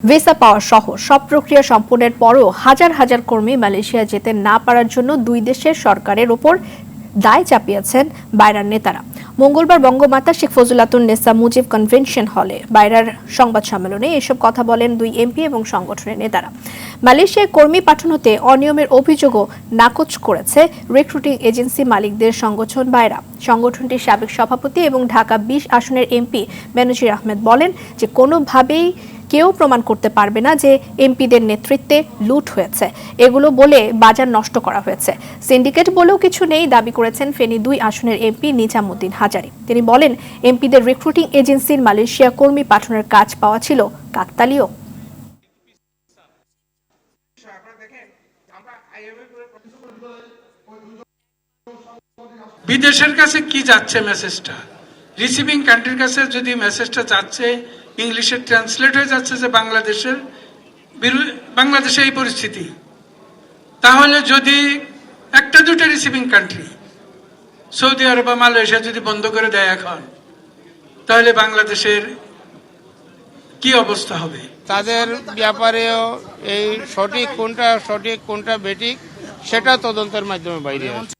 Visa পাওয়া সহ সব প্রক্রিয়া সম্পন্নের পরও হাজার হাজার কর্মী মালয়েশিয়া যেতে না পারার জন্য দুই দেশের সরকারের ওপর দায় চাপিয়েছেন বাইরার নেতারা। মঙ্গলবার বঙ্গমাতা শেখ ফজিলাতুন্নেসা মুজিব কনভেনশন হলে বাইরার সংবাদ সম্মেলনে এসব কথা বলেন দুই এমপি এবং সংগঠনের নেতারা। মালয়েশিয়ায় কর্মী পাঠানোতে অনিয়মের অভিযোগও নাকচ করেছে রিক্রুটিং এজেন্সি মালিকদের সংগঠন বাইরা। সংগঠনটির সাবেক সভাপতি এবং ঢাকা ২০ আসনের এমপি বেনজির আহমেদ বলেন যে কোনোভাবেই কেউ প্রমাণ করতে পারবে না যে এমপিদের নেতৃত্বে লুট হয়েছে, এগুলো বলে বাজার নষ্ট করা হয়েছে। সিন্ডিকেট বলেও কিছু নেই দাবি করেছেন ফেনী ২ আসনের এমপি নিজামুদ্দিন হাজারী। তিনি বলেন, এমপিদের রিক্রুটিং এজেন্সির মালয়েশিয়া কর্মী পাঠানোর কাজ পাওয়া ছিল কাকতালীয়। বিদেশের কাছে কি যাচ্ছে মেসেজটা, রিসিভিং কান্ট্রির কাছে যদি মেসেজটা যাচ্ছে ইংলিশে ট্রান্সলেট হয়ে যাচ্ছে যে বাংলাদেশে এই পরিস্থিতি, তাহলে যদি একটা দুটো রিসিভিং কান্ট্রি সৌদি আরব বা মালয়েশিয়া যদি বন্ধ করে দেয় এখন, তাহলে বাংলাদেশের কি অবস্থা হবে? তাদের ব্যাপারেও এই সঠিক কোনটা বেঠিক সেটা তদন্তের মাধ্যমে বাইরে আসে।